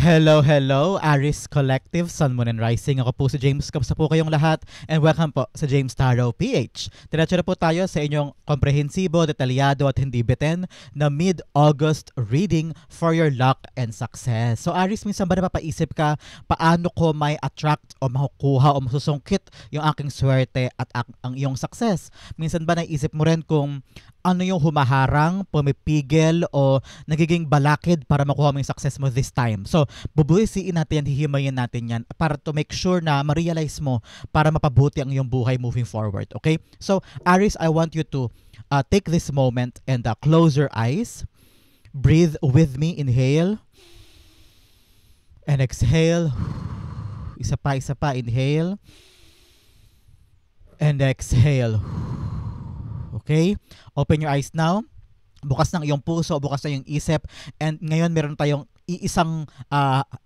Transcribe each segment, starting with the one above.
Hello, hello, Aris Collective, Sun, Moon, and Rising. Ako po si James. Kamusta po kayong lahat? And welcome po sa James Tarot PH. Diretso na po tayo sa inyong komprehensibo, detalyado at hindi bitin na mid-August reading for your luck and success. So Aris, minsan ba napapaisip ka paano ko may attract o makukuha o masusungkit yung aking swerte at ang iyong success? Minsan ba naisip mo rin kung ano yung humaharang, pumipigil o nagiging balakid para makuha mo yung success mo this time? So, bubuhisiin natin yan, hihimayin natin yan para to make sure na ma-realize mo para mapabuti ang iyong buhay moving forward. Okay? So, Aris, I want you to take this moment and close your eyes. Breathe with me. Inhale. And exhale. Isa pa. Inhale. And exhale. Okay? Open your eyes now. Bukas ng iyong puso, bukas na iyong isip. And ngayon meron tayong iisang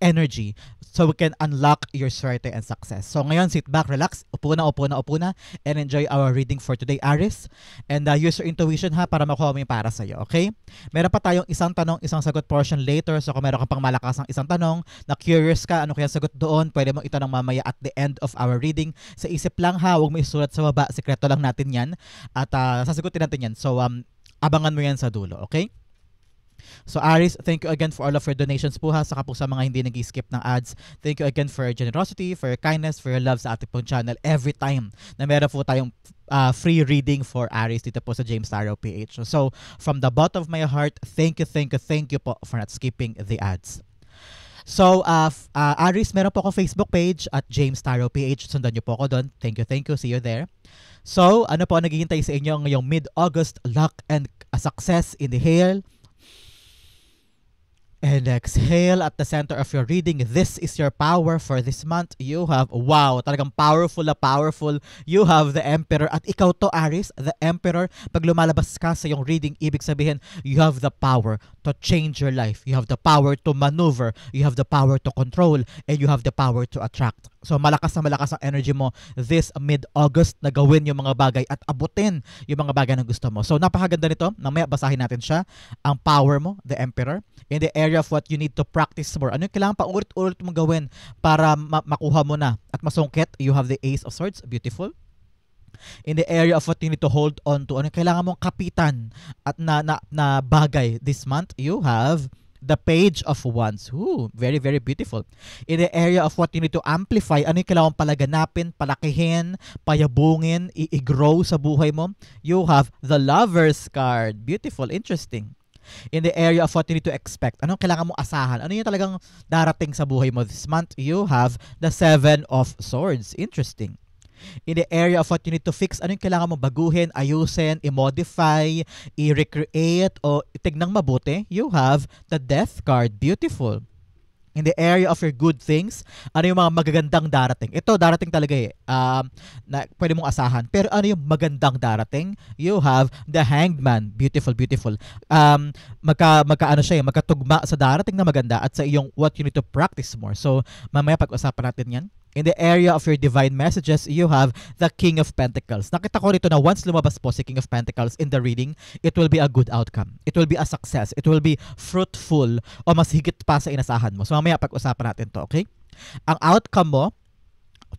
energy so we can unlock your swerte and success. So ngayon, sit back, relax, upo na, and enjoy our reading for today, Aris. And use your intuition ha para makuha mo yung para sa'yo, okay? Meron pa tayong isang tanong, isang sagot portion later. So kung meron ka pang malakasang isang tanong na curious ka, ano kaya sagot doon, pwede mo itanong mamaya at the end of our reading. Sa isip lang ha, huwag mo isulat sa baba, sekreto lang natin yan. At sasagutin natin yan. So abangan mo yan sa dulo, okay? So Aris, thank you again for all of your donations po ha, saka po sa mga hindi nag-skip ng ads. Thank you again for your generosity, for your kindness, for your love sa ating pong channel every time na meron po tayong free reading for Aris dito po sa James Tarot PH. So from the bottom of my heart, thank you po for not skipping the ads. So, Aris, meron po ako Facebook page at James Tarot PH. Sundan niyo po ako doon. Thank you. See you there. So, ano po ang naghihintay sa inyo ngayong mid-August luck and success? Inhale. And exhale at the center of your reading. This is your power for this month. You have, wow, talagang powerful. You have the Emperor. At ikaw to, Aris, the Emperor. Pag lumalabas ka sa iyong reading, ibig sabihin, you have the power to change your life. You have the power to maneuver. You have the power to control. And you have the power to attract. So malakas ang energy mo this mid-August na gawin yung mga bagay at abutin yung mga bagay na gusto mo. So napakaganda nito. Mamaya basahin natin siya. Ang power mo, the Emperor. In the area of what you need to practice more. Ano yung kailangan pa ulit mong gawin para makuha mo na at masungkit? You have the Ace of Swords. Beautiful. In the area of what you need to hold on to. Ano yung kailangan mong kapitan at na bagay this month? You have the Page of Wands. Ooh, very beautiful. In the area of what you need to amplify, ano yung kailangan palaganapin, palakihin, payabungin, i-grow sa buhay mo? You have the Lover's card. Beautiful, interesting. In the area of what you need to expect, anong kailangan mong asahan? Ano yung talagang darating sa buhay mo this month? You have the Seven of Swords. Interesting. In the area of what you need to fix, ano yung kailangan mo baguhin, ayusin, i-modify, i-recreate, o tignang mabuti? You have the Death card. Beautiful. In the area of your good things, ano yung mga magagandang darating? Ito, darating talaga na pwede mong asahan. Pero ano yung magandang darating? You have the Hanged Man. Beautiful. Magkatugma sa darating na maganda at sa iyong what you need to practice more. So, mamaya pag-usapan natin yan. In the area of your divine messages, you have the King of Pentacles. Nakita ko rito na once lumabas po si King of Pentacles in the reading, it will be a good outcome. It will be a success. It will be fruitful o mas higit pa sa inasahan mo. So mamaya pag-usapan natin to, okay? Ang outcome mo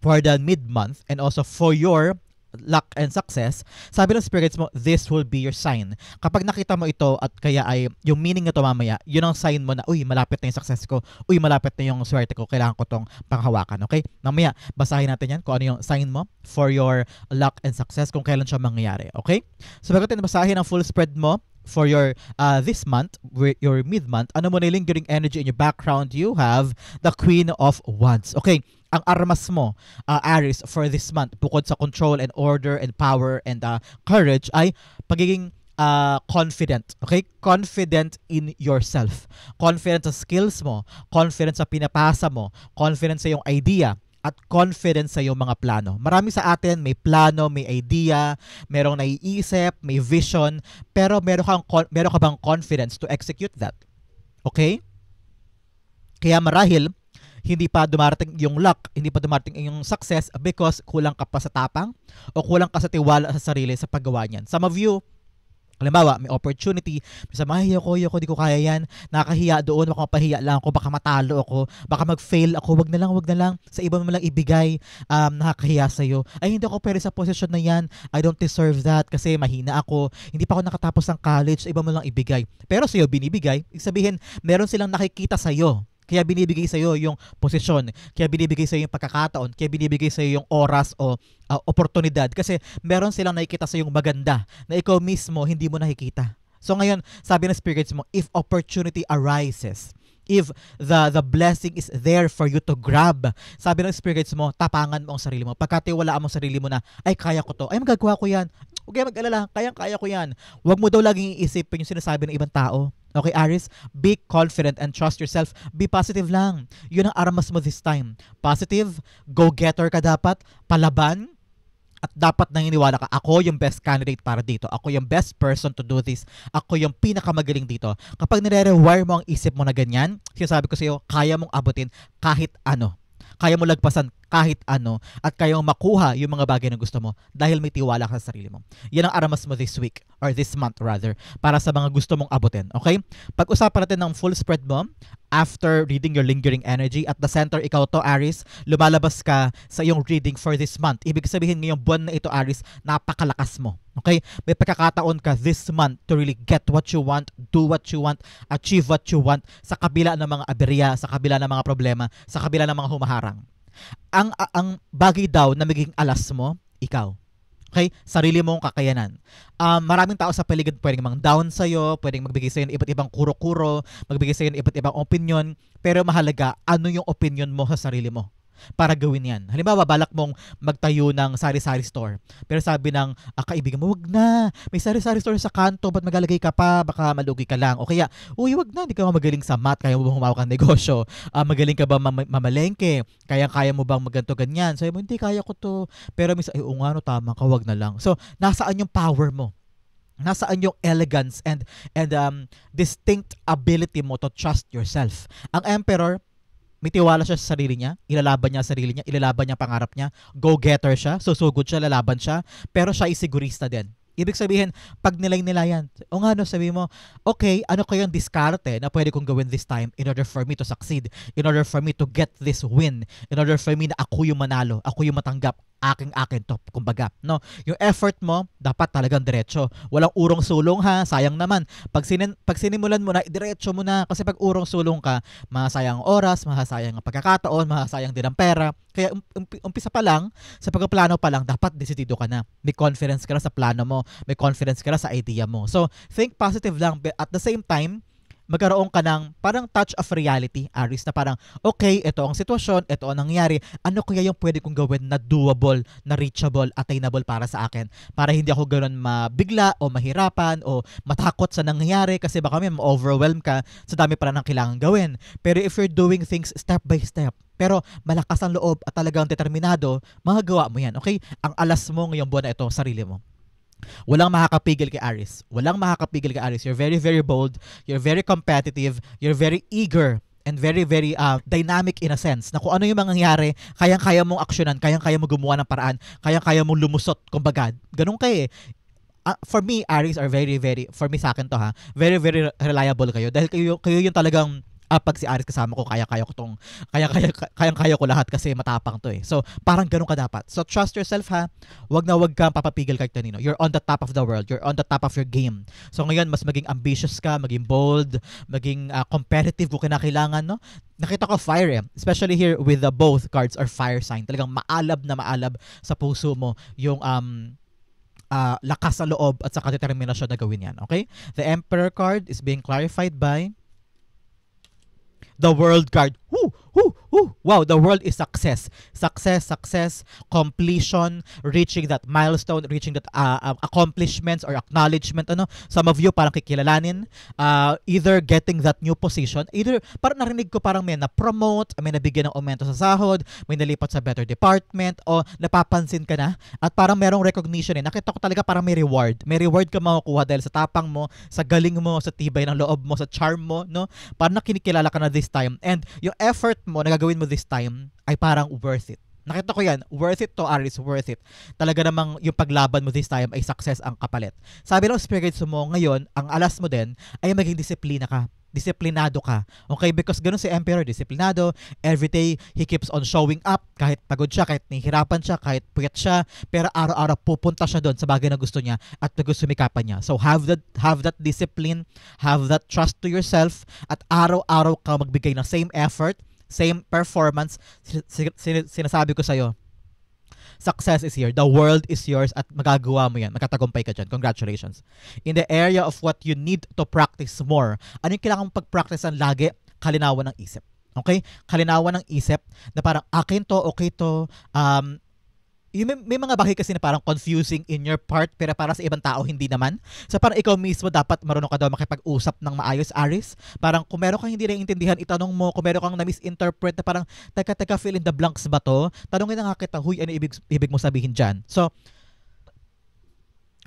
for the mid-month and also for your luck and success, sabi ng spirits mo, this will be your sign. Kapag nakita mo ito at kaya ay yung meaning nito mamaya, yun ang sign mo na, uy, malapit na yung success ko, uy, malapit na yung swerte ko, kailangan ko tong panghawakan, okay? Mamaya, basahin natin yan kung ano yung sign mo for your luck and success, kung kailan siya mangyayari, okay? So bago natin basahin ang full spread mo for your this month, your mid-month, ano mo na lingering energy in your background, you have the Queen of Wands. Okay, ang armas mo, Aries, for this month, bukod sa control and order and power and courage, ay pagiging confident. Okay? Confident in yourself. Confident sa skills mo. Confident sa pinapasa mo. Confident sa iyong idea. At confidence sa iyong mga plano. Marami sa atin may plano, may idea, merong naiisip, may vision, pero meron ka bang confidence to execute that? Okay? Kaya marahil, hindi pa dumarating yung luck, hindi pa dumarating yung success because kulang ka pa sa tapang o kulang ka sa tiwala sa sarili sa paggawa niyan. Some of you, Halimbawa, may opportunity, sa ayoko, di ko kaya yan, nakakahiya doon, baka mapahiya lang ako, baka matalo ako, baka mag-fail ako, wag na lang, sa iba mo lang ibigay, nakakahiya sa'yo. Ay, hindi ako pwede sa posisyon na yan, I don't deserve that kasi mahina ako, hindi pa ako nakatapos ng college, sa iba mo lang ibigay. Pero sa'yo binibigay, ibig sabihin, meron silang nakikita sa'yo. Kaya binibigay sa'yo yung posisyon, kaya binibigay sa'yo yung pagkakataon, kaya binibigay sa'yo yung oras o oportunidad kasi meron silang nakikita sa'yo yung maganda na ikaw mismo hindi mo nakikita. So ngayon, sabi ng spirits mo, if opportunity arises, if the blessing is there for you to grab, sabi ng spirits mo, tapangan mo ang sarili mo. Pagkatiwalaan mo ang sarili mo na, ay kaya ko to, ay magagawa ko yan, huwag kayo mag-alala, kaya ko yan. Huwag mo daw laging iisipin yung sinasabi ng ibang tao. Okay, Aries, be confident and trust yourself. Be positive lang. Yun ang aramas mo this time. Positive, go-getter ka dapat, palaban, at dapat naniniwala ka, ako yung best candidate para dito. Ako yung best person to do this. Ako yung pinakamagaling dito. Kapag nire-rewire mo ang isip mo na ganyan, sinasabi ko sa iyo, kaya mong abutin kahit ano. Kaya mo lagpasan kahit ano at kaya mong makuha yung mga bagay na gusto mo dahil may tiwala ka sa sarili mo. Yan ang aramas mo this week or this month rather para sa mga gusto mong abutin. Okay? Pag-usapan natin ng full spread mo after reading your lingering energy. At the center, ikaw to, Aries, lumalabas ka sa iyong reading for this month. Ibig sabihin ngayong buwan na ito, Aries, napakalakas mo. Okay? May pagkakataon ka this month to really get what you want, do what you want, achieve what you want sa kabila ng mga aberya, sa kabila ng mga problema, sa kabila ng mga humaharang. Ang bagay daw na magiging alas mo, ikaw. Okay? Sarili mong kakayanan. Maraming tao sa paligid pwedeng mang down sa'yo, pwedeng magbigay sa'yo ng iba't ibang kuro-kuro, magbigay sa'yo ng iba't ibang opinion, pero mahalaga, ano yung opinion mo sa sarili mo para gawin yan. Halimbawa, balak mong magtayo ng sari-sari store. Pero sabi ng kaibigan mo, wag na. May sari-sari store sa kanto, ba't magalagay ka pa? Baka malugi ka lang. O kaya, uy, wag na. Hindi ka magaling sa math. Kaya mo bang humawak ng negosyo? Magaling ka ba mamalengke? Kaya mo bang maganto ganyan? Sabi mo, hindi, kaya ko to. Pero minsan, ay, nga, no, tama ka, wag na lang. So, nasaan yung power mo? Nasaan yung elegance and distinct ability mo to trust yourself? Ang Emperor, may tiwala siya sa sarili niya, ilalaban niya sa sarili niya, ilalaban niya ang pangarap niya, go-getter siya, susugod siya, lalaban siya, pero siya ay sigurista din. Ibig sabihin, pag nilay-nilayan, o nga no, sabi mo, okay, ano kayong diskarte na pwede kong gawin this time in order for me to succeed, in order for me to get this win, in order for me na ako yung manalo, ako yung matanggap, aking to, kumbaga, no? Yung effort mo, dapat talagang diretso. Walang urong-sulong ha, sayang naman. Pag sinimulan mo na, diretso mo na, kasi pag urong-sulong ka, masayang oras, masayang pagkakataon, masayang din ang pera. Kaya umpisa pa lang, sa pagpaplano pa lang, dapat desidido ka na. May confidence ka na sa plano mo, may confidence ka na sa idea mo. So, think positive lang, but at the same time, magkaroon ka ng parang touch of reality, Aries, na parang, okay, ito ang sitwasyon, ito ang nangyari, ano kaya yung pwede kong gawin na doable, na reachable, attainable para sa akin, para hindi ako ganoon mabigla o mahirapan o matakot sa nangyayari kasi baka may ma-overwhelm ka sa dami pa ng kailangan gawin. Pero if you're doing things step by step, pero malakas ang loob at talagang determinado, magagawa mo yan, okay? Ang alas mo ngayong buwan na ito, sarili mo. Walang makakapigil kay Aries. Walang makakapigil kay Aries. You're very, very bold. You're very competitive. You're very eager and very, very dynamic in a sense na kung ano yung mangyayari, kayang-kaya mong aksyonan, kayang-kaya mong gumawa ng paraan, kayang-kaya mong lumusot, kumbaga. Ganun kayo eh. For me, Aries are very, very, for me sa akin to ha, very, very reliable kayo. Dahil kayo yung talagang pag si Aries kasama ko, kaya-kaya ko lahat kasi matapang to eh. So, parang ganun ka dapat. So, trust yourself ha. Wag kang papapigil kahit kanino. You're on the top of the world. You're on the top of your game. So, ngayon, mas maging ambitious ka, maging bold, maging competitive kung kinakailangan, no? Nakita ko fire eh. Especially here with the both cards are fire sign. Talagang maalab na maalab sa puso mo yung lakas sa loob at saka determinasyon na gawin yan. Okay? The Emperor card is being clarified by the World card. Wow, the world is success. Success, completion, reaching that milestone, reaching that accomplishments or acknowledgement. Some of you parang kikilalanin, either getting that new position, either parang narinig ko parang may na-promote, may nabigyan ng aumento sa sahod, may nalipat sa better department, o napapansin ka na, at parang merong recognition eh. Nakita ko talaga parang may reward. May reward ka makukuha dahil sa tapang mo, sa galing mo, sa tibay ng loob mo, sa charm mo, no? Parang nakinikilala ka na this time. And yung effort mo na gagawin mo this time ay parang worth it. Nakita ko yan. Worth it to, Aries. Worth it. Talaga namang yung paglaban mo this time ay success ang kapalit. Sabi ng spirits mo ngayon, ang alas mo din ay maging disiplina ka. Disiplinado ka. Okay? Because ganun si Emperor, disiplinado. Every day, he keeps on showing up. Kahit pagod siya, kahit nahihirapan siya, kahit puyat siya. Pero araw-araw pupunta siya doon sa bagay na gusto niya at sumikapan niya. So have that discipline, have that trust to yourself, at araw-araw ka magbigay ng same effort, same performance. Sinasabi ko sa'yo, success is here. The world is yours at magagawa mo yan. Magkatagumpay ka dyan. Congratulations. In the area of what you need to practice more, ano yung kailangan mong pag-practicean lagi? Kalinawan ng isip. Okay? Kalinawan ng isip na parang akin to, okay to, may mga bagay kasi na parang confusing in your part pero para sa ibang tao hindi naman. So parang ikaw mismo dapat marunong ka daw makipag-usap ng maayos, Aries. Parang kung meron kang hindi naiintindihan, itanong mo. Kung meron kang na-misinterpret na parang teka, fill in the blanks ba to? Tanongin na nga kita, huy, ano ibig mo sabihin dyan? So,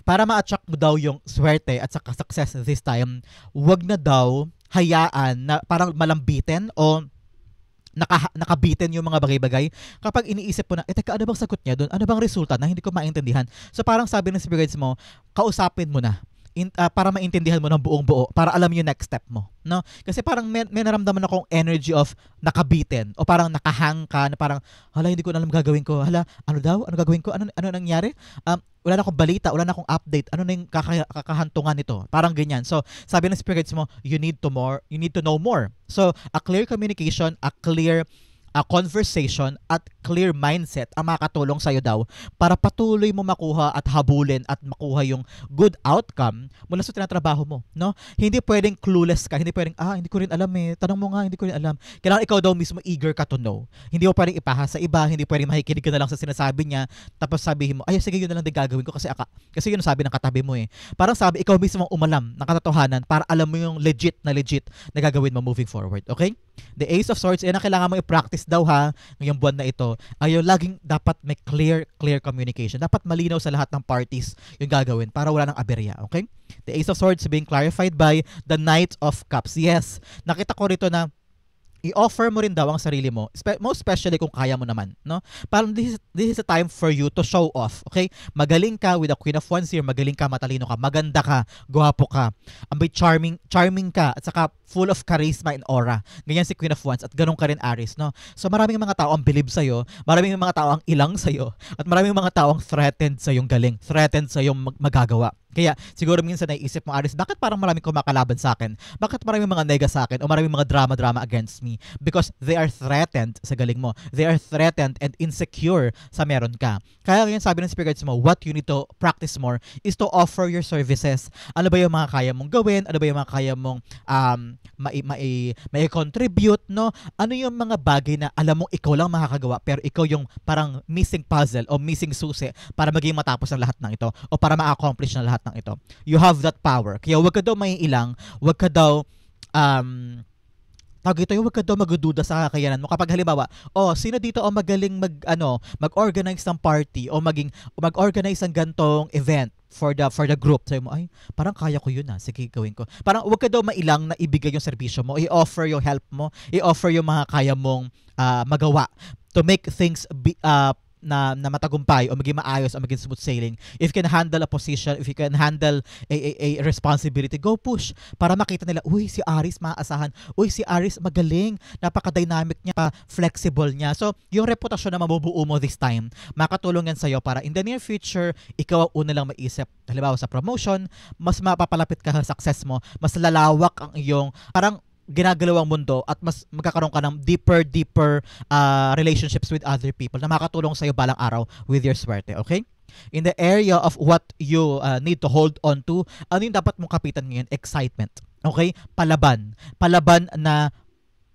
para ma-attract mo daw yung swerte at saka success this time, wag na daw hayaan na parang malambitin o nakabitin yung mga bagay-bagay kapag iniisip mo na, teka, ano bang sagot niya doon? Ano bang resulta na hindi ko maintindihan? So parang sabi ng spirits mo, kausapin mo na para maintindihan mo ng buong-buo, para alam yung next step mo, no? Kasi parang may naramdaman akong energy of nakabitin o parang nakahang ka na parang, hala, hindi ko na alam gagawin ko. Hala, ano daw? Ano gagawin ko? Ano nangyari? Wala na akong balita, wala na akong update. Ano na yung kakahantungan nito? Parang ganyan. So, sabi ng spirits mo, you need to know more. So, a clear communication, a clear conversation at clear mindset ang makakatulong sa'yo daw para patuloy mo makuha at habulin at makuha yung good outcome mula sa tinatrabaho mo, no? Hindi pwedeng clueless ka, hindi pwedeng, hindi ko rin alam tanong mo nga, hindi ko rin alam. Kailangan ikaw daw mismo eager ka to know. Hindi mo pwedeng ipahasa sa iba, hindi pwedeng makikinig ka na lang sa sinasabi niya, tapos sabihin mo, sige, yun na lang din gagawin ko kasi yun ang sabi ng katabi mo eh. Parang sabi, ikaw mismo umalam ng katotohanan para alam mo yung legit na gagawin mo moving forward, okay? The Ace of Swords, na kailangan mo i-practice daw ha ngayong buwan na ito. Ayaw, laging dapat may clear communication. Dapat malinaw sa lahat ng parties yung gagawin para wala nang aberya, okay? The Ace of Swords being clarified by the Knight of Cups. Yes, nakita ko rito na i-offer mo rin daw ang sarili mo, most especially kung kaya mo naman, no? Parang this is a time for you to show off, okay? Magaling ka with the Queen of Wands here, magaling ka, matalino ka, maganda ka, gwapo ka, may charming ka, at saka full of charisma and aura. Ganyan si Queen of Wands at ganun ka rin, Aries, no? So maraming mga tao ang believe sa'yo, maraming mga tao ang ilang sa'yo, at maraming mga tao ang threatened sa yung galing, threatened sa yung magagawa. Kaya siguro minsan naiisip mo, Aries, bakit parang maraming kumakalaban sa akin? Bakit maraming mga nega sa akin? O maraming mga drama against me? Because they are threatened sa galing mo. They are threatened and insecure sa meron ka. Kaya ngayon sabi ng spirits mo, what you need to practice more is to offer your services. Ano ba yung mga kaya mong gawin? Ano ba yung mga kaya mong mai-contribute, no? Ano yung mga bagay na alam mong ikaw lang makakagawa pero ikaw yung parang missing puzzle o missing susi para maging matapos ang lahat ng ito o para ma-accomplish ng lahat ng ito. You have that power. Kaya wag ka daw maiilang, wag ka daw huwag ka daw magdududa sa kakayanan mo. Kapag halimbawa, sino dito magaling mag-organize ng party o mag-organize ng gantong event for the group. Sabi mo, parang kaya ko yun sige, gawin ko. Parang wag ka daw mailang na ibigay yung serbisyo mo, i-offer yung help mo, i-offer yung mga kaya mong magawa to make things na matagumpay o maging maayos o maging smooth sailing. If you can handle a position, if you can handle a responsibility, go push para makita nila, uy, si Aries maaasahan, uy, si Aries magaling, napaka-dynamic niya, flexible niya. So, yung reputasyon na mabubuo mo this time, makatulong yan sa'yo para in the near future, ikaw ang una lang maisip. Halimbawa sa promotion, mas mapapalapit ka sa success mo, mas lalawak ang iyong parang ginagalawang mundo at mas magkakaroon ka ng deeper relationships with other people na makakatulong sa'yo balang araw with your swerte, okay? In the area of what you need to hold on to, ano yung dapat mong kapitan ngayon? Excitement, okay? Palaban na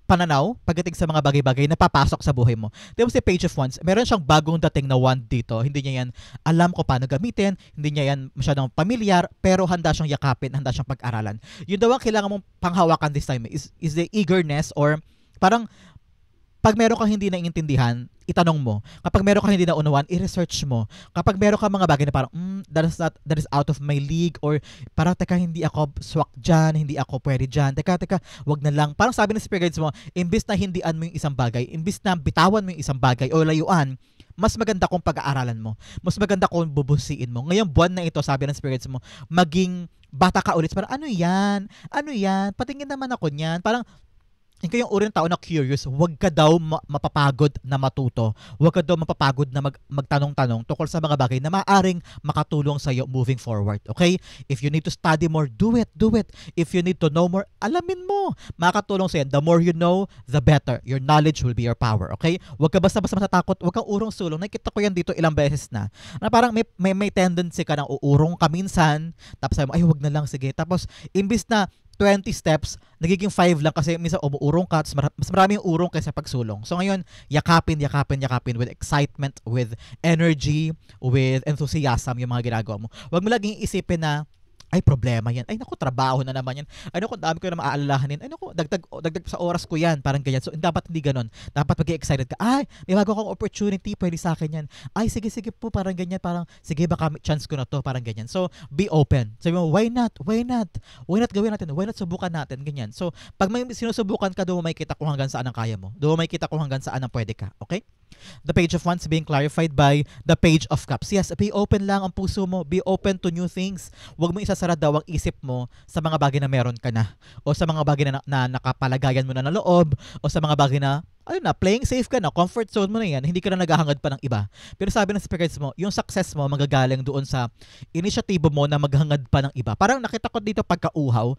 pananaw pagdating sa mga bagay-bagay na papasok sa buhay mo. Diba si Page of Wands, meron siyang bagong dating na wand dito. Hindi niya yan alam ko paano gamitin, hindi niya yan masyadong pamilyar, pero handa siyang yakapin, handa siyang pag-aralan. Yun daw ang kailangan mong panghawakan this time is the eagerness or parang pag meron kang hindi naiintindihan, itanong mo. Kapag meron kang hindi naunawaan, i-research mo. Kapag meron kang mga bagay na parang, that is out of my league or parang, teka, hindi ako swak dyan, hindi ako pwede dyan. Teka, wag na lang. Parang sabi ng spirit guides mo, imbis na hindian mo yung isang bagay, imbis na bitawan mo yung isang bagay o layuan, mas maganda kung pag-aaralan mo. Mas maganda kung bubusiin mo. Ngayong buwan na ito, sabi ng spirits mo, maging bata ka ulit. Parang, ano yan? Ano yan? Patingin naman ako niyan. Parang, ikaw yung uri ng tao na curious, huwag ka daw mapapagod na matuto. Huwag ka daw mapapagod na magtanong-tanong tungkol sa mga bagay na maaaring makatulong sa iyo moving forward. Okay? If you need to study more, do it. Do it. If you need to know more, alamin mo. Makakatulong sa iyo. The more you know, the better. Your knowledge will be your power. Okay? Huwag ka basta-basta matatakot. Huwag kang urong-sulong. Nakikita ko yan dito ilang beses na. Na parang may tendency ka ng uurong ka minsan. Tapos sabi mo, ay huwag na lang, sige. Tapos, imbis na 20 steps, nagiging 5 lang kasi minsan umuurong ka, mas marami yung urong kaysa pagsulong. So ngayon, yakapin with excitement, with energy, with enthusiasm yung mga ginagawa mo. Huwag mo laging isipin na, ay problema yan. Ay naku, trabaho na naman yan. Ay naku, dami ko na maaalalahanin. Ay naku, dagdag sa oras ko yan. Parang ganyan. So dapat hindi ganon. Dapat mag-excited ka. Ay, may bago akong opportunity. Pwede sa akin yan. Ay, sige po. Parang ganyan. Parang, sige, baka chance ko na to. Parang ganyan. So, be open. Sabi mo, why not? Why not? Why not gawin natin? Why not subukan natin? Ganyan. So, pag may sinusubukan ka, doon mo makikita kung hanggang saan ang kaya mo. Doon mo makikita kung hanggang saan ang pwede ka. Okay? The Page of Wands being clarified by the Page of Cups. Yes, be open lang ang puso mo. Be open to new things. Huwag mo isasara daw ang isip mo sa mga bagay na meron ka na. O sa mga bagay na nakapalagayan mo na loob. O sa mga bagay na, playing safe ka na. Comfort zone mo na yan. Hindi ka na naghahangad pa ng iba. Pero sabi ng spirits mo, yung success mo magagaling doon sa inisyatibo mo na maghangad pa ng iba. Parang nakita ko dito pagkauhaw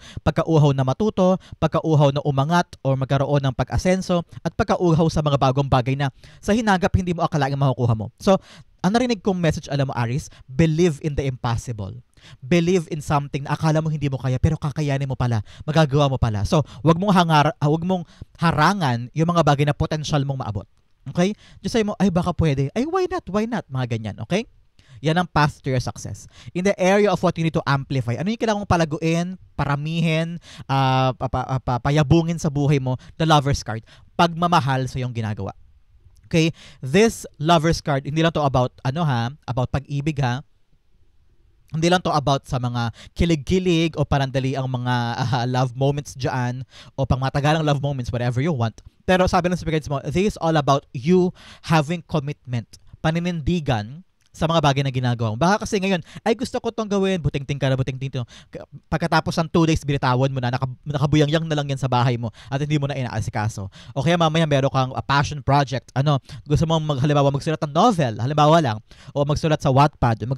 na matuto, pagkauhaw na umangat o magkaroon ng pag-asenso, at pagkauhaw sa mga bagong bagay na sa hinagap hindi mo akalaing makukuha mo. So, ang narinig kong message, alam mo Aries, believe in the impossible. Believe in something na akala mo hindi mo kaya pero kakayanin mo pala, magagawa mo pala. So, wag mong harangan yung mga bagay na potential mong maabot. Okay? Just say mo, ay baka pwede. Ay why not? Why not? Mga ganyan, okay? Yan ang path to your success. In the area of what you need to amplify, ano yung kailangan mong palaguin, paramihin, payabungin sa buhay mo, the Lover's card. Pagmamahal sa iyong ginagawa. Okay? This Lover's card, hindi lang to about about pag-ibig ha. Hindi lang to about sa mga kilig-kilig o parandali ang mga love moments dyan o pang matagalang love moments, whatever you want. Pero sabi ng spirits mo, this is all about you having commitment, paninindigan sa mga bagay na ginagawa mo. Baka kasi ngayon, ay gusto ko tong gawin, buting-ting ka na, buting-ting. Pagkatapos ng 2 days, binitawan mo na, nakabuyang-yang na lang yan sa bahay mo at hindi mo na inaasikaso. O kaya mamaya meron kang passion project. Gusto mo halimbawa magsulat ng novel, halimbawa lang, o magsulat sa Wattpad, o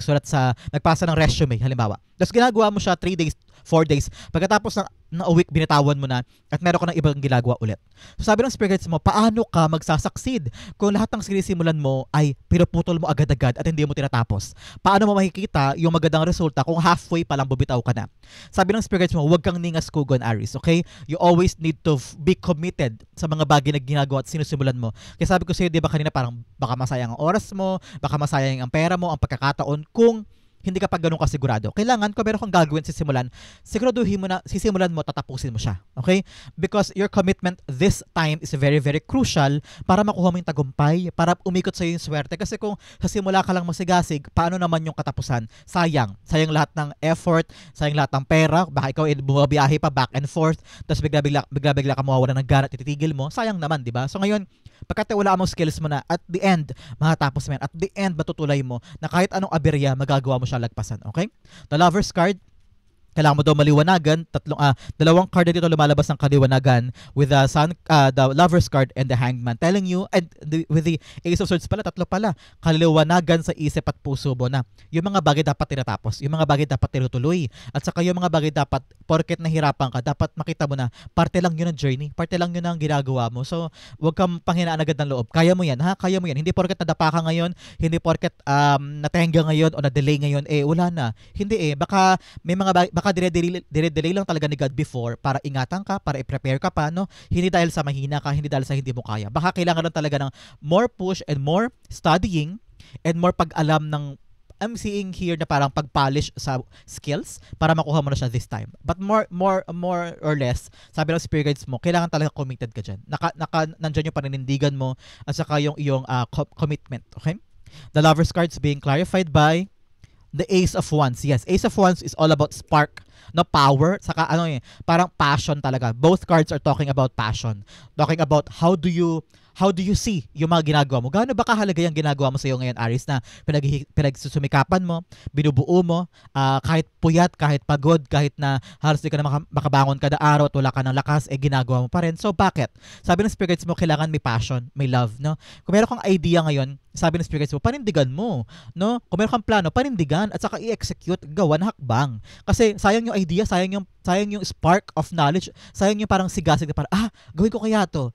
nagpasa ng resume, halimbawa. Tapos ginagawa mo siya 3 days, 4 days. Pagkatapos ng a week, binitawan mo na at meron ka ng ibang ginagawa ulit. So sabi ng spirits mo, paano ka magsasucceed kung lahat ng sinisimulan mo ay pinuputol mo agad-agad at hindi mo tinatapos? Paano mo makikita yung magandang resulta kung halfway pa lang bubitaw ka na? Sabi ng spirits mo, huwag kang ningas-kugon, Aries, okay? You always need to be committed sa mga bagay na ginagawa at sinusimulan mo. Kaya sabi ko sa'yo, di ba kanina parang baka masayang ang oras mo, baka masayang ang pera mo, ang pagkakataon kung hindi ka pa ganun kasigurado. Kailangan kung meron kang gagawin sisimulan, siguraduhin mo na sisimulan mo, tatapusin mo siya. Okay? Because your commitment this time is very, very crucial para makuha mo yung tagumpay, para umikot sa yung swerte. Kasi kung sa simula ka lang masigasig, paano naman yung katapusan? Sayang. Sayang lahat ng effort, sayang lahat ng pera, baka ikaw bumabiyahe pa back and forth, tapos bigla-bigla ka mawawala ng gana at ititigil mo. Sayang naman, di ba? So ngayon, pagkatiwalaan mo skills mo na, at the end, matatapos mo yan. At the end, matutulay mo na kahit anong aberya, magagawa mo siya lagpasan. Okay? The Lover's card, kailangan mo daw maliwanagan. Dalawang card na dito lumalabas ng kaliwanagan with the Lover's card and the Hangman. Telling you, and with the Ace of Swords pala, 3 pala. Kaliwanagan sa isip at puso mo na yung mga bagay dapat tinatapos, yung mga bagay dapat tinutuloy. At saka yung mga bagay dapat, porket nahirapan ka, dapat makita mo na parte lang yun ng journey, parte lang yun ang ginagawa mo. So, huwag kang panghinaan agad ng loob. Kaya mo yan, ha? Kaya mo yan. Hindi porket nadapa ka ngayon, hindi porket natenga ngayon o na-delay ngayon, wala na. Hindi baka may mga bagay, baka dire-delay lang talaga ni God before para ingatan ka, para i-prepare ka pa, no? Hindi dahil sa mahina ka, hindi dahil sa hindi mo kaya. Baka kailangan lang talaga ng more push and more studying and more pag-alam ng, I'm seeing here na parang pag-polish sa skills para makuha mo na siya this time. But more or less, sabi ng spirit guides mo, kailangan talaga committed ka dyan. Nandyan yung paninindigan mo at saka yung iyong commitment. Okay? The Lover's cards being clarified by the Ace of Wands. Yes, Ace of Wands is all about spark, no, power, saka parang passion talaga. Both cards are talking about passion. Talking about how do you How do you see yung mga ginagawa mo? Gaano ba kahalaga yung ginagawa mo sa iyo ngayon, Aris, na pinagsusumikapan mo, binubuo mo, kahit puyat, kahit pagod, kahit na halos di ka na makabangon kada araw at wala ka ng lakas, ginagawa mo pa rin. So, bakit? Sabi ng spirits mo, kailangan may passion, may love, no? Kung meron kang idea ngayon, sabi ng spirits mo, panindigan mo, no? Kung meron kang plano, panindigan at saka i-execute, gawa na hakbang. Kasi sayang yung idea, sayang yung spark of knowledge, sayang yung parang sigasig na parang, gawin ko kaya to.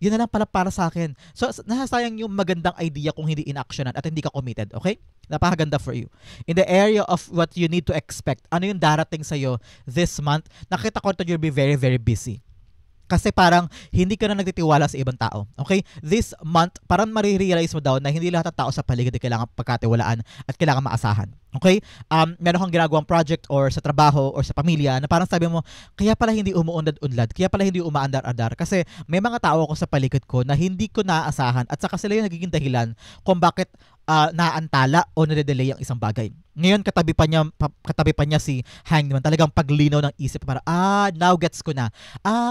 Yun na lang pala para sa akin. So, nasasayang yung magandang idea kung hindi in-actionan at hindi ka committed, okay? Napakaganda for you. In the area of what you need to expect, ano yung darating sa'yo this month, nakita ko you'll be very, very busy. Kasi parang hindi ka na nagtitiwala sa ibang tao. Okay? This month, parang marirealize mo daw na hindi lahat ng tao sa paligid ay kailangan pagkatiwalaan at kailangan maasahan. Okay? Meron kang ginagawang project or sa trabaho or sa pamilya na parang sabi mo, kaya pala hindi umuunlad-unlad, kaya pala hindi umaandar-andar. Kasi may mga tao ako sa paligid ko na hindi ko naaasahan at saka sila yung nagiging dahilan kung bakit naantala o nade-delay ang isang bagay. Ngayon, katabi pa niya si Hangman. Talagang paglinaw ng isip para, now gets ko na.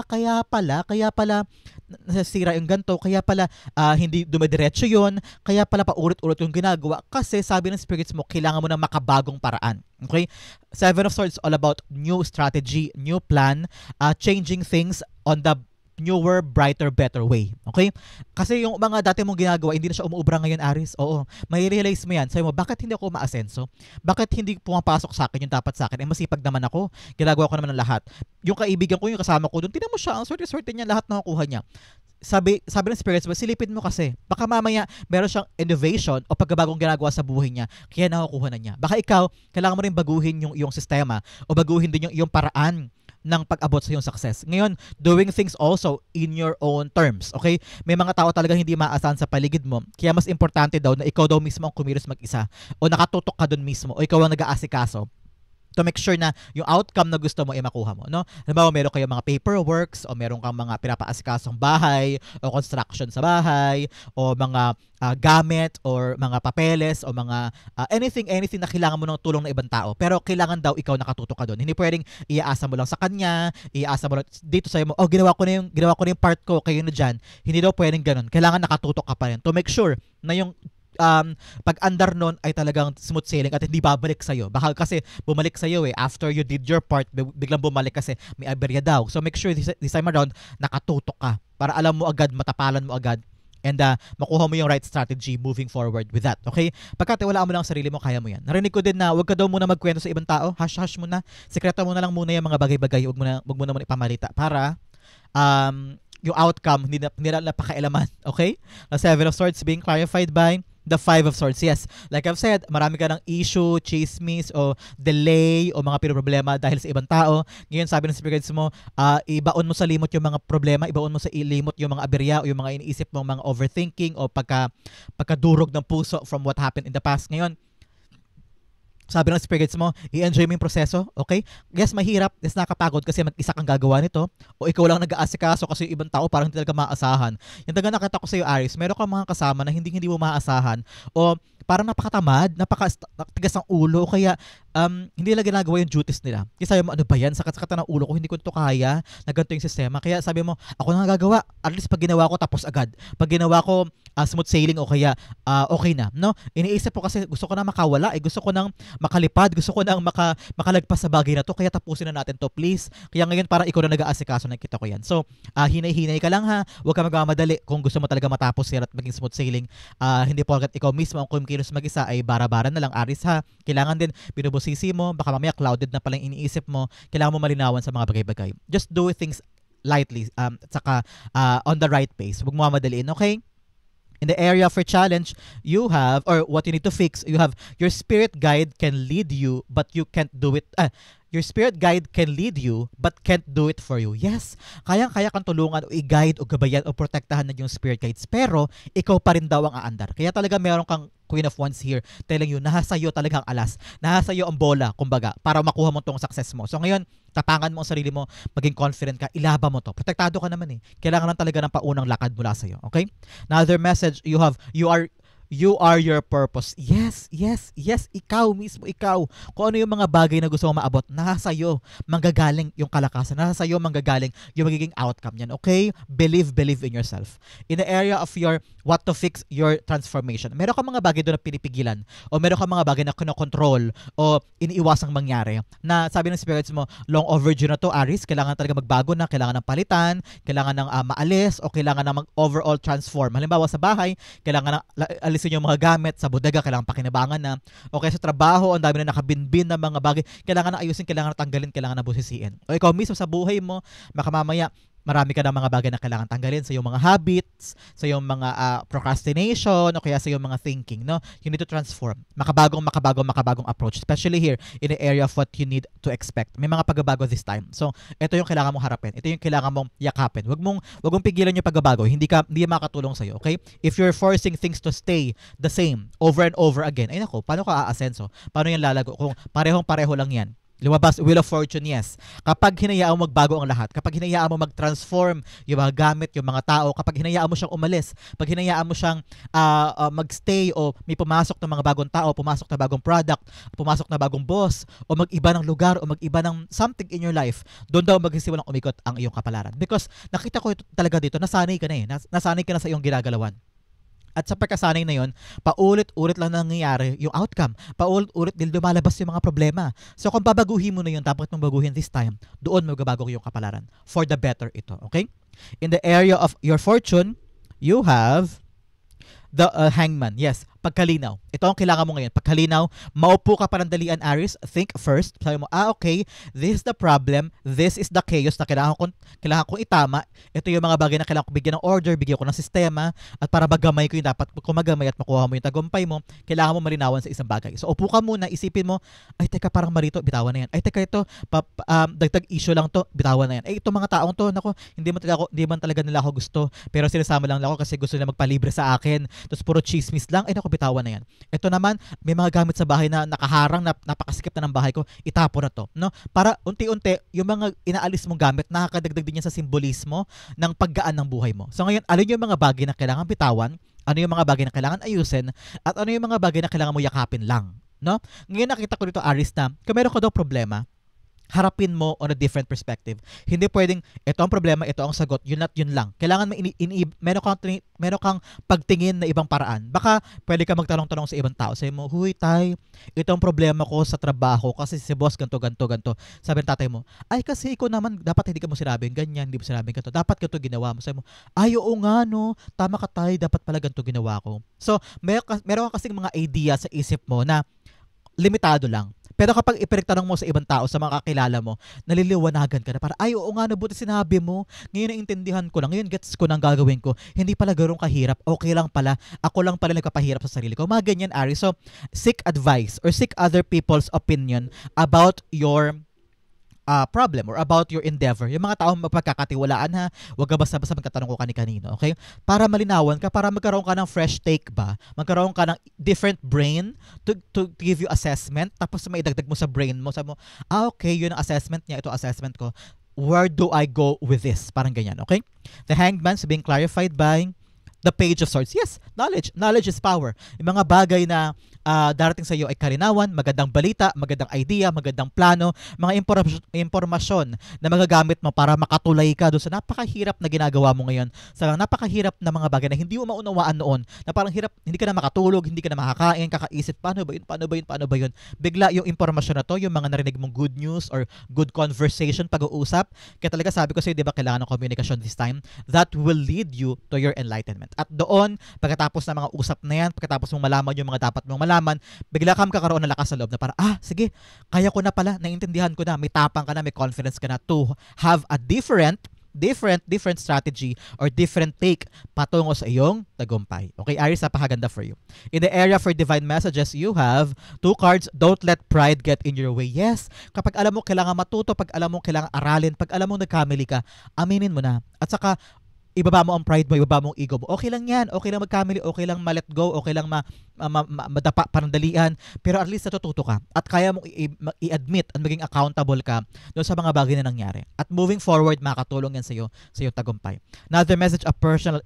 Kaya pala nasisira yung ganito, kaya pala hindi dumediretso yon, kaya pala paulit-ulit yung ginagawa. Kasi sabi ng spirits mo, kailangan mo ng makabagong paraan. Okay? Seven of Swords all about new strategy, new plan, changing things on the newer, brighter, better way. Okay? Kasi yung mga dati mong ginagawa, hindi na siya umuubra ngayon, Aris. Oo. May realize mo yan. Sabi mo, bakit hindi ako umaasenso? Bakit hindi pumapasok sa akin yung dapat sa akin? Masipag naman ako. Ginagawa ko naman ng lahat. Yung kaibigan ko, yung kasama ko doon, tinan mo siya, ang swerte-swerte niya, lahat nakukuha niya. Sabi ng spirits mo, silipin mo kasi. Baka mamaya meron siyang innovation o pagbabagong ginagawa sa buhay niya, kaya nakukuha na niya. Baka ikaw, kailangan mo rin baguhin yung sistema o baguhin din yung paraan ng pag-abot sa iyong success. Ngayon, doing things also in your own terms. Okay? May mga tao talagang hindi maasahan sa paligid mo. Kaya mas importante daw na ikaw daw mismo ang kumilos mag-isa o nakatutok ka doon mismo o ikaw ang nag-aasikaso to make sure na yung outcome na gusto mo ay makuha mo, no? Halimbawa, meron kayo mga paperworks o meron kang mga pinapaasikasong bahay o construction sa bahay o mga gamit or mga papeles o mga anything na kailangan mo ng tulong ng ibang tao. Pero kailangan daw ikaw nakatutok ka doon. Hindi pwedeng iaasa mo lang sa kanya, iaasa mo lang dito sa'yo mo, ginawa ko na yung part ko, kayo na dyan. Hindi daw pwedeng ganun. Kailangan nakatutok ka pa rin to make sure na yung pag-andar nun ay talagang smooth sailing at hindi babalik sa'yo. Baka kasi bumalik sa'yo after you did your part, biglang bumalik kasi may aberya daw. So make sure this time around, nakatutok ka para alam mo agad, matapalan mo agad, and makuha mo yung right strategy moving forward with that. Okay? Pagkatiwalaan mo lang ang sarili mo, kaya mo yan. Narinig ko din na huwag ka daw muna magkwento sa ibang tao. Hush muna. Sekreto mo na lang muna yung mga bagay-bagay. Huwag mo na muna ipamalita para yung outcome hindi na napakailaman. Okay? The Seven of Swords being clarified by the Five of Swords. Yes, like I've said, marami ka ng issue, chismis, o delay, o mga problema dahil sa ibang tao. Ngayon, sabi ng spirits mo, ibaon mo sa limot yung mga problema, ibaon mo sa limot yung mga aberya, o yung mga iniisip mong mga overthinking, o pagkadurog ng puso from what happened in the past. Ngayon, sabi ng spirits mo, i-enjoy mo yung proseso, okay? Yes, mahirap, yes, nakapagod kasi mag-isa kang gagawa nito, o ikaw lang nag-aasikaso kasi yung ibang tao parang hindi talaga maasahan. Yung taga nakita ko sa iyo, Aris, meron kang mga kasama na hindi mo maasahan, o parang napakatamad, napakatigas ng ulo, kaya hindi nila ginagawa yung duties nila. Kaya sabi mo, ano ba yan? Sakat-sakata ng ulo ko, hindi ko ito kaya, na ganito yung sistema. Kaya sabi mo, ako na gagawa. At least pag ginawa ko, tapos agad. Pag ginawa ko, smooth sailing o kaya okay na. No? Iniisip ko kasi gusto ko na makawala, gusto ko nang makalipad, gusto ko nang makalagpas sa bagay na to, kaya tapusin na natin to, please. Kaya ngayon parang ikaw na nag-aasikaso, nakita ko yan. So, hinay-hinay ka lang ha, huwag ka magmamadali kung gusto mo talaga matapos yan at maging smooth sailing. Hindi po agad ikaw mismo ang kumikilos mag-isa ay bara-bara na lang, Aris ha. Kailangan din binubusisi mo, baka mamaya clouded na palang iniisip mo, kailangan mo malinawan sa mga bagay-bagay. Just do things lightly, saka on the right pace. Huwag mo mamadaliin, okay? In the area for challenge, you have, or what you need to fix, you have your spirit guide can lead you, but you can't do it. Your spirit guide can lead you, but can't do it for you. Yes, kayang-kaya kang tulungan o i-guide o gabayan o protektahan na yung spirit guides, pero ikaw pa rin daw ang aandar. Kaya talaga meron kang Queen of Wands here telling you, nasa iyo talagang alas, nasa iyo ang bola, kumbaga, para makuha mo tong success mo. So ngayon, tapangan mo ang sarili mo, maging confident ka, ilaban mo to. Protektado ka naman Kailangan lang talaga ng paunang lakad mula sa iyo, okay? Another message, you are You are your purpose. Yes, yes, yes. Ikaw mismo, ikaw. Kung ano yung mga bagay na gusto mo maabot, nasa sa'yo manggagaling yung kalakasan. Nasa sa'yo manggagaling yung magiging outcome niyan. Okay? Believe in yourself. In the area of your what to fix your transformation, meron ka mga bagay doon na pinipigilan o meron ka mga bagay na kinokontrol o iniiwasang mangyari na sabi ng spirits mo, long overdue na to, Aries. Kailangan talaga magbago na. Kailangan ng palitan. Kailangan ng maalis o kailangan ng mag-overall transform. Halimbawa sa bahay, kailangan na alisin yung mga gamit sa bodega, kailangan pakinabangan na. O kaya sa trabaho, ang dami na nakabinbin na mga bagay, kailangan na ayusin, kailangan na tanggalin, kailangan na busisiin. O ikaw mismo sa buhay mo, makamamaya, marami ka ng mga bagay na kailangan tanggalin sa iyong mga habits, sa iyong mga procrastination, o kaya sa iyong mga thinking, no? You need to transform. Makabagong approach, especially here in the area of what you need to expect. May mga pagbabago this time. So, ito yung kailangan mong harapin. Ito yung kailangan mong yakapin. Wag mong pigilan yung pagbabago. Hindi makatulong sa iyo, okay? If you're forcing things to stay the same over and over again, ay nako, paano ka aasenso? Paano yan lalago? Kung parehong-pareho lang yan. Lumabas, Wheel of Fortune, yes. Kapag hinayaan mo magbago ang lahat, kapag hinayaan mo mag-transform yung mga gamit, yung mga tao, kapag hinayaan mo siyang umalis, pag hinayaan mo siyang mag-stay o may pumasok ng mga bagong tao, pumasok na bagong product, pumasok na bagong boss, o mag-iba ng lugar, o mag-iba ng something in your life, doon daw magsisimulang umikot ang iyong kapalaran. Because nakita ko talaga dito, nasanay ka na eh. Nasanay ka na sa iyong ginagalawan. At sa pagkasanay na yon, paulit-ulit lang nangyayari yung outcome. Paulit-ulit din lumalabas yung mga problema. So kung babaguhin mo na yun, dapat mong baguhin this time, doon magbabago yung kapalaran. For the better ito, okay? In the area of your fortune, you have the hangman. Yes, pagkalinaw. Ito ang kailangan mo ngayon. Pagkalinaw, maupo ka panandalian, Aries. Think first. Sabi mo, okay, this is the problem. This is the chaos na kailangan kong itama. Ito yung mga bagay na kailangan ko bigyan ng order, bigyan ko ng sistema, at para magamay ko yung dapat kung magamay at makuha mo yung tagumpay mo, kailangan mo malinawan sa isang bagay. So, upo ka muna, isipin mo, ay, teka, parang marito, bitawan na yan. Ay, teka, ito, dagdag issue lang to, bitawan na yan. Ay, itong mga taong to, nako, hindi man talaga nila ako gusto, pero sinasama lang ako kasi gusto nila magpalibre sa akin. Tapos puro chismis lang, ay naku, bitawan na yan. Ito naman, may mga gamit sa bahay na nakaharang, na napakasikip na ng bahay ko, itapon na to. No? Para unti-unti, yung mga inaalis mong gamit, nakakadagdag din yan sa simbolismo ng paggaan ng buhay mo. So ngayon, alin yung mga bagay na kailangan bitawan, ano yung mga bagay na kailangan ayusin, at ano yung mga bagay na kailangan mo yakapin lang. No? Ngayon nakita ko dito, Aries, na kung meron ka daw problema, harapin mo on a different perspective. Hindi pwedeng, ito ang problema, ito ang sagot, yun at yun lang. Kailangan meron kang pagtingin na ibang paraan. Baka pwede ka magtanong-tanong sa ibang tao. Sabi mo, huy tay, ito ang problema ko sa trabaho kasi si boss ganto. Sabi ng tatay mo, ay kasi ikaw naman, dapat hindi ka mo sinabing ganyan, hindi mo sinabing ganito. Dapat ganito ginawa mo. Sabi mo, ay oo nga no, tama ka tay, dapat pala ganito ginawa ko. So, meron ka kasing mga idea sa isip mo na limitado lang. Pero kapag ipinagtanong mo sa ibang tao, sa mga kakilala mo, naliliwanagan ka na para, ay oo nga, nabuti sinabi mo. Ngayon naintindihan ko na, ngayon gets ko na ang gagawin ko. Hindi pala garong kahirap, okay lang pala. Ako lang pala nagpapahirap sa sarili ko. Mga ganyan, Aries. So, seek advice or seek other people's opinion about your problem or about your endeavor. Yung mga taong mapagkakatiwalaan ha, huwag ka basta-basta magkatanong ko kani-kanino, okay? Para malinawan ka, para magkaroon ka ng fresh take ba? Magkaroon ka ng different brain to give you assessment, tapos may idagdag mo sa brain mo, sabi mo, okay, yun ang assessment niya, ito assessment ko. Where do I go with this? Parang ganyan, okay? The Hanged Man is being clarified by the Page of Swords. Yes, knowledge. Knowledge is power. Yung mga bagay na darating sa iyo ay karinawan, magandang balita, magandang idea, magandang plano, mga impormasyon na magagamit mo para makatulay ka doon sa napakahirap na ginagawa mo ngayon, sa napakahirap na mga bagay na hindi mo maunawaan noon, na parang hirap, hindi ka na makatulog, hindi ka na makakain, kakaisip, paano ba yun? Bigla yung impormasyon na to, yung mga narinig mong good news or good conversation, pag-uusap, kaya talaga sabi ko sa'yo, di ba, kailangan ng communication this time, that will lead you to your enlightenment. At doon, pagkatapos ng mga usap na yan, pagkatapos mong malaman yung mga dapat mong malaman, bigla kang kakaroon ng lakas sa loob na parang, sige, kaya ko na pala, naintindihan ko na, may tapang ka na, may confidence ka na to have a different strategy or different take patungo sa iyong tagumpay. Okay, Aries, napakaganda for you. In the area for divine messages, you have 2 cards, don't let pride get in your way. Yes, kapag alam mo kailangan matuto, pag alam mo kailangan aralin, pag alam mo nagkamali ka, aminin mo na. At saka, ibaba mo ang pride mo, ibaba mo ang ego mo. Okay lang yan. Okay lang magkamali, okay lang ma-let go, okay lang madapa, panandalian. Pero at least natututo ka. At kaya mong i-admit at maging accountable ka doon sa mga bagay na nangyari. At moving forward, makakatulong yan sa iyong tagumpay. Another message, a personal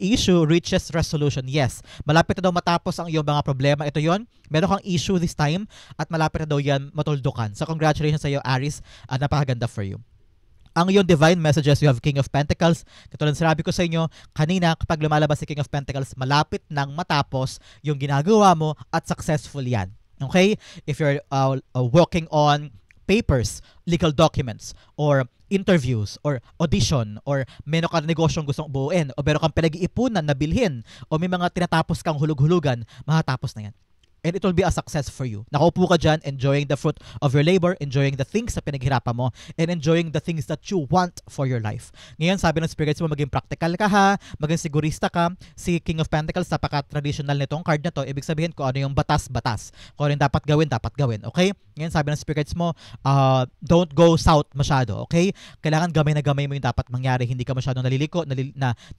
issue reaches resolution. Yes, malapit na daw matapos ang iyong mga problema. Ito yon, meron kang issue this time at malapit na daw yan matuldukan. So congratulations sa iyo, Aries. Napakaganda for you. Ang iyong divine messages, you have King of Pentacles. Katulad sinabi ko sa inyo kanina, kapag lumalabas si King of Pentacles, malapit nang matapos yung ginagawa mo at successful yan. Okay? If you're working on papers, legal documents, or interviews, or audition, or meron kang negosyong gustong buuin, o meron kang pinag-iipunan na bilhin, o may mga tinatapos kang hulug-hulugan, matatapos na yan. And it will be a success for you. Nakaupo ka dyan, enjoying the fruit of your labor, enjoying the things na pinaghirapan mo, and enjoying the things that you want for your life. Ngayon, sabi ng spirits mo, maging practical ka ha, maging sigurista ka. Si King of Pentacles, napaka-traditional nitong card na to. Ibig sabihin ko ano yung batas-batas. Kung ano yung dapat gawin. Okay? Ngayon, sabi ng spirits mo, don't go south masyado. Okay? Kailangan gamay na gamay mo yung dapat mangyari. Hindi ka masyadong naliliko,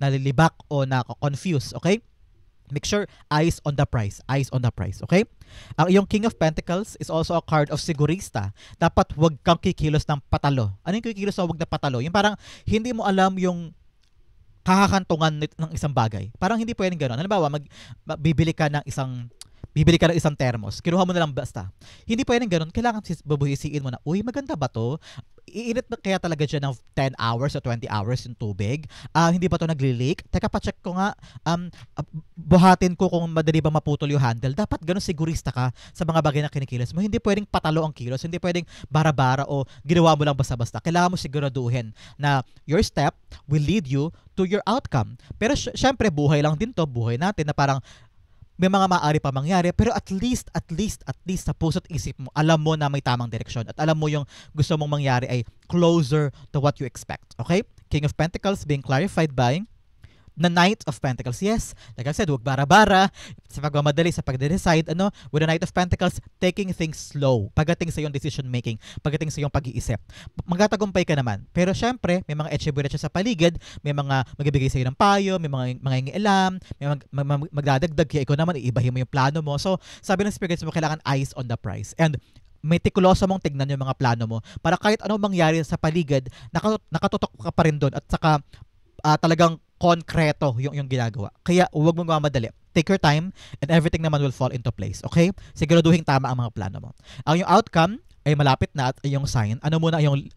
nalilibak, o na-confuse. Okay? Make sure eyes on the prize. Eyes on the prize, okay? Ang iyong King of Pentacles is also a card of sigurista. Dapat wag kang kikilos ng patalo. Ano yung kikilos na wag na patalo? Yung parang hindi mo alam yung kakakantungan ng isang bagay. Parang hindi pwedeng gano'n. Halimbawa, bibili ka ng isang thermos. Kinuha mo na lang basta. Hindi pwedeng gano'n. Kailangan babuhisiin mo na, uy, maganda ba to? Iinit na kaya talaga dyan ng 10 hours o 20 hours yung tubig? Hindi ba to nagli-leak? Teka, pa-check ko nga. Buhatin ko kung madali ba maputol yung handle. Dapat gano'n sigurista ka sa mga bagay na kinikilos mo. Hindi pwedeng patalo ang kilos. Hindi pwedeng bara-bara o ginawa mo lang basta-basta. Kailangan mo siguraduhin na your step will lead you to your outcome. Pero syempre, buhay lang din to. Buhay natin na parang may mga maaari pa mangyari, pero at least sa puso't isip mo, alam mo na may tamang direksyon at alam mo yung gusto mong mangyari ay closer to what you expect. Okay? King of Pentacles being clarified by the Knight of Pentacles. Yes, like I said, huwag bara-bara sa pagmamadali, sa pagde-decide, with the Knight of Pentacles, taking things slow pagdating sa iyong decision making, pagdating sa iyong pag-iisip. Magtatagumpay ka naman. Pero syempre, may mga etcheburetsa sa paligid, may mga magbibigay sa iyo ng payo, may mga ingialam, may magdadagdag, kaya ikaw naman, iibahin mo yung plano mo. So, sabi ng spirits mo, kailangan eyes on the prize. And metikuloso mong tignan yung mga plano mo para kahit anong mangyari sa paligid, nakatutok ka pa rin doon at saka talagang konkreto yung ginagawa. Kaya huwag mong mamadali. Take your time and everything naman will fall into place. Okay? Siguraduhin tama ang mga plano mo. Ang yung outcome ay malapit na at yung sign. Ano muna yung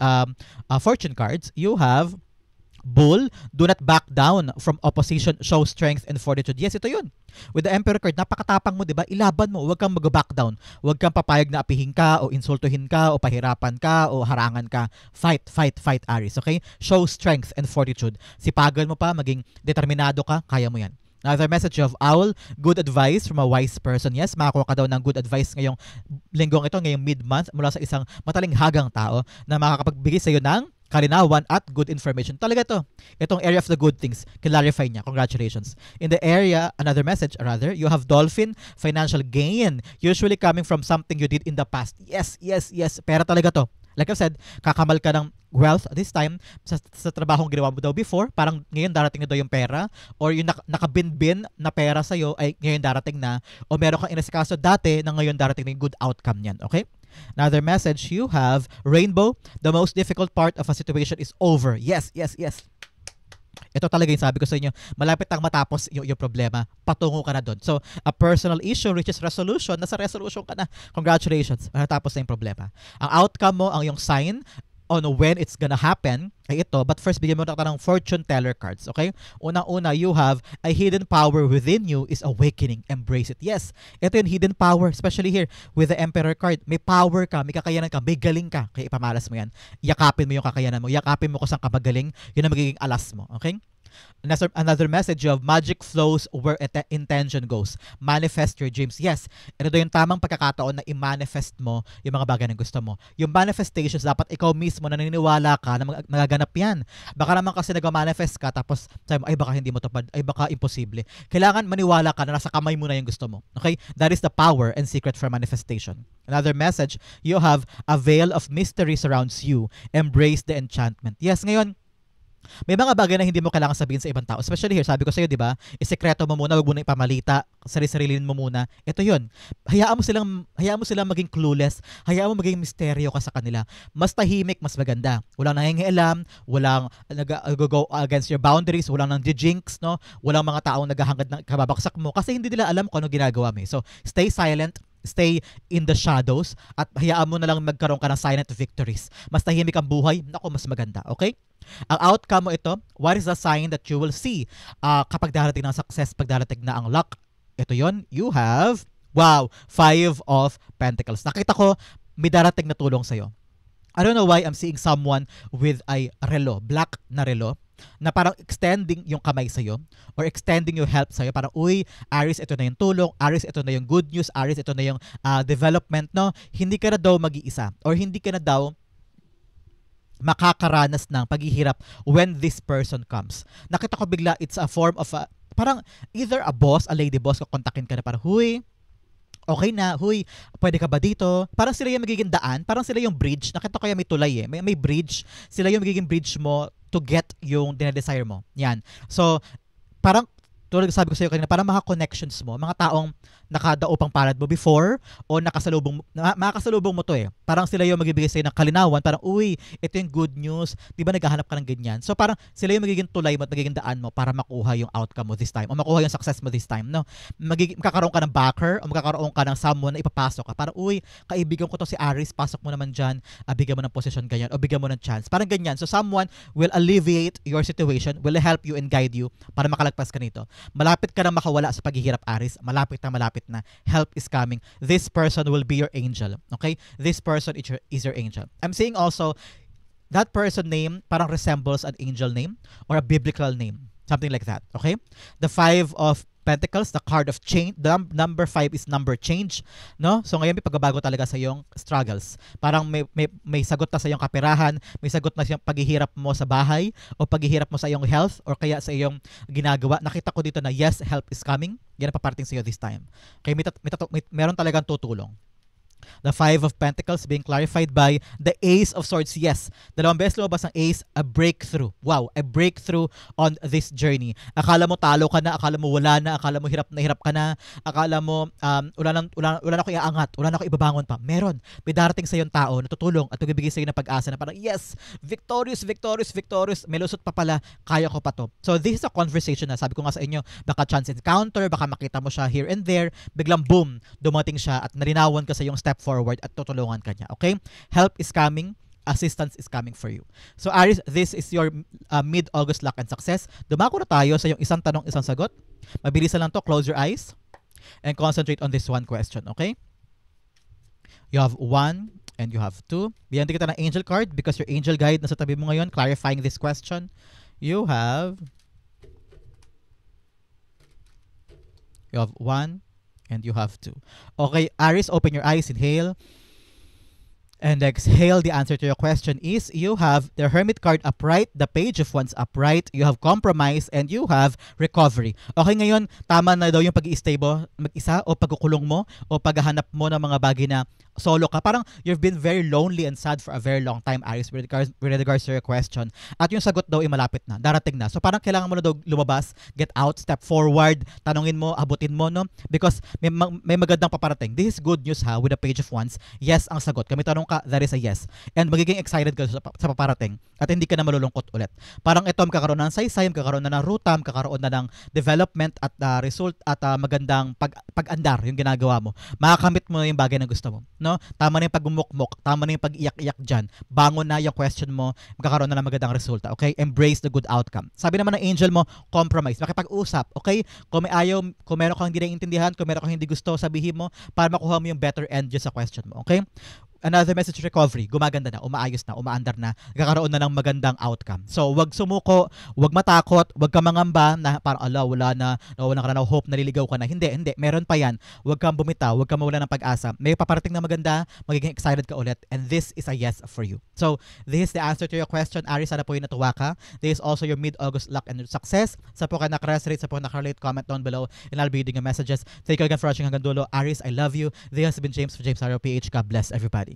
fortune cards? You have Bull, do not back down from opposition, show strength and fortitude. Yes, ito yun. With the Emperor card, napakatapang mo, di ba? Ilaban mo, huwag kang mag-back down. Huwag kang papayag na apihin ka o insultuhin ka o pahirapan ka o harangan ka. Fight, Aries, okay? Show strength and fortitude. Sipagan mo pa, maging determinado ka, kaya mo yan. Another message of Owl, good advice from a wise person. Yes, makakuha ka daw ng good advice ngayong linggong ito, ngayong mid-month, mula sa isang matalinghagang tao na makakapagbigay sa iyo ng kalinawan at good information. Talaga to. Itong area of the good things, clarify niya. Congratulations. In the area, another message rather, you have Dolphin, financial gain, usually coming from something you did in the past. Yes. Pera talaga to. Like I said, kakamal ka ng wealth this time sa trabahong ginawa mo daw before, parang ngayon darating na daw yung pera, or yung nakabinbin na pera sa'yo ay ngayon darating na, o meron kang inasikaso dati na ngayon darating na yung good outcome niyan. Okay? Another message, you have Rainbow, the most difficult part of a situation is over. Yes. Ito talaga yung sabi ko sa inyo, malapit ang matapos yung problema, patungo ka na doon. So, a personal issue reaches resolution, nasa resolution ka na. Congratulations, matapos na yung problema. Ang outcome mo, ang yung sign on when it's gonna happen ay ito. But first, bigyan mo na ng fortune teller cards, okay? Unang-una, you have a hidden power within you is awakening. Embrace it. Yes, ito yung hidden power, especially here with the Emperor card. May power ka, may kakayanan ka, may galing ka. Kaya ipamalas mo yan. Yakapin mo yung kakayanan mo. Yakapin mo kung saan ka magaling. Yun ang magiging alas mo, okay? Another message of magic flows where intention goes. Manifest your dreams. Yes, ito yung tamang pagkakataon na i-manifest mo yung mga bagay na gusto mo. Yung manifestations, dapat ikaw mismo na naniniwala ka na magaganap yan. Baka naman kasi nag-manifest ka tapos sabi mo, ay baka hindi mo tupad, ay baka imposible. Kailangan maniwala ka na nasa kamay mo na yung gusto mo. Okay? That is the power and secret for manifestation. Another message, you have a veil of mystery surrounds you. Embrace the enchantment. Yes, ngayon, May mga bagay na hindi mo kailangan sabihin sa ibang tao. Especially here, sabi ko sa'yo, di ba? Isekreto mo muna, wag mo na ipamalita, sarili-sarilin mo muna. Ito yun. Hayaan mo silang maging clueless. Hayaan mo maging misteryo ka sa kanila. Mas tahimik, mas maganda. Walang nangingialam, walang nag-go against your boundaries, walang nang jinx, no? Walang mga taong naghahangad ng kababaksak mo kasi hindi nila alam kung ano ginagawa mo. So, stay silent, stay in the shadows, at hayaan mo na lang magkaroon ka ng silent victories. Mas tahimik ang buhay, naku, mas maganda. Okay? Ang outcome mo ito, what is the sign that you will see kapag darating ng success, pag darating na ang luck? Ito yon, you have, wow, 5 of Pentacles. Nakita ko, may darating na tulong sa'yo. I don't know why I'm seeing someone with a relo, black na relo, na parang extending yung kamay sa'yo or extending yung help sa'yo. Parang, uy, Aries, ito na yung tulong. Aries, ito na yung good news. Aries, ito na yung development, no? Hindi ka na daw mag-iisa or hindi ka na daw makakaranas ng paghihirap when this person comes. Nakita ko bigla, it's a form of parang either a boss, a lady boss, kukontakin ka na parang, huy, okay na, huy, pwede ka ba dito? Parang sila yung magiging daan, parang sila yung bridge. Nakita ko yung may tulay may bridge. Sila yung magiging bridge mo to get yung dinadesire mo. Yan. So, parang, tulad sabi ko sa iyo kanina, parang mga connections mo, mga taong nakadaupang palad mo before o makakasalubong mo to Parang sila yung magbibigay sa'yo ng kalinawan, parang, uy, ito yung good news, di ba naghahanap ka ng ganyan? So parang sila yung magiging tulay mo at magiging daan mo para makuha yung outcome mo this time o makuha yung success mo this time, no? Magkakaroon ka ng backer o magkakaroon ka ng someone na ipapasok ka. Parang, uy, kaibigan ko to si Aries, pasok mo naman dyan, bigyan mo ng position ganyan o bigyan mo ng chance. Parang ganyan. So someone will alleviate your situation, will help you and guide you para makalagpas ka nito. Malapit ka na makawala sa paghihirap, Aries. Malapit na. Help is coming. This person will be your angel. Okay? This person is your angel. I'm saying also, that person name parang resembles an angel name or a biblical name. Something like that. Okay? The 5 of Pentacles, the card of change. The number 5 is number change, no? So ngayon may pagbabago talaga sa iyong struggles. Parang may sagot na sa iyong kaperahan, may sagot na sa iyong paghihirap mo sa bahay o paghihirap mo sa iyong health or kaya sa iyong ginagawa. Nakita ko dito na yes, help is coming. Yan ang paparating sa iyo this time. Okay, meron talagang tutulong. The 5 of Pentacles being clarified by the Ace of Swords. Yes, dalawang beses lumabas ang Ace, a breakthrough. Wow, a breakthrough on this journey. Akala mo talo ka na, akala mo wala na, akala mo hirap ka na, akala mo wala na ako iaangat, wala na ako ibabangon pa. Meron. May darating sa iyong tao na tutulong at magbibigay sa iyo ng pag-asa na parang, yes, victorious. May lusot pa pala, kaya ko pa to. So this is a conversation na sabi ko nga sa inyo, baka chance encounter, baka makita mo siya here and there, biglang boom, dumating siya at narinawan ka sa iyong step forward at tutulungan ka niya. Okay? Help is coming. Assistance is coming for you. So Aries, this is your mid-August luck and success. Dumako na tayo sa yung isang tanong, isang sagot. Mabilisan lang to. Close your eyes and concentrate on this one question. Okay? You have 1 and you have 2. Bigyan kita ng angel card because your angel guide nasa tabi mo ngayon clarifying this question. You have 1 and you have 2. Okay, Aries, open your eyes, inhale. And exhale. The answer to your question is you have the Hermit card upright, the Page of Wands upright, you have compromise, and you have recovery. Okay, ngayon, tama na daw yung pag-i-stay mo mag-isa o pagkukulong mo o paghahanap mo ng mga bagay na solo ka. Parang you've been very lonely and sad for a very long time, Aries, with regards to your question. At yung sagot daw ay malapit na, darating na. So parang kailangan mo na daw lumabas, get out, step forward, tanungin mo, abutin mo, no? Because may magandang paparating. This is good news ha, with the Page of Wands. Yes ang sagot. Kami tanong ka, that is a yes. And magiging excited ka sa paparating at hindi ka na malulungkot ulit. Parang ito, magkakaroon ng saysay, magkakaroon na ng ruta, magkakaroon na ng development at result at magandang pag-andar yung ginagawa mo. Makakamit mo yung bagay na gusto mo. No? Tama na yung pagmumukmok, tama na yung pag-iyak-iyak dyan. Bangon na yung question mo, magkakaroon na ng magandang resulta. Okay? Embrace the good outcome. Sabi naman ng angel mo, compromise. Makipag-usap. Okay? Kung may ayaw, kung meron kang hindi naiintindihan, kung meron kang hindi gusto, sabihin mo para makuha mo yung better end dyan sa question mo. Okay? Another message, recovery. Gumaganda na, umaayos na, umaandar na, nagkakaroon na ng magandang outcome. So, wag sumuko, wag matakot, wag ka mangamba na parang, wala na, nawalan ka na ng hope, naliligaw ka na. Hindi. Meron pa yan. Wag kang bumitaw, wag kang mawala ng pag-asa. May paparating na maganda, magiging excited ka ulit, and this is a yes for you. So, this is the answer to your question, Aries. Sana po yung natuwa ka. This is also your mid-August luck and success. Sa po ka nakarelate, sa po nakarelate, comment down below, and I'll be reading your messages. Thank you again for watching hanggang dulo. Aries, I love you. This has been James for James Arrow PH. God bless everybody.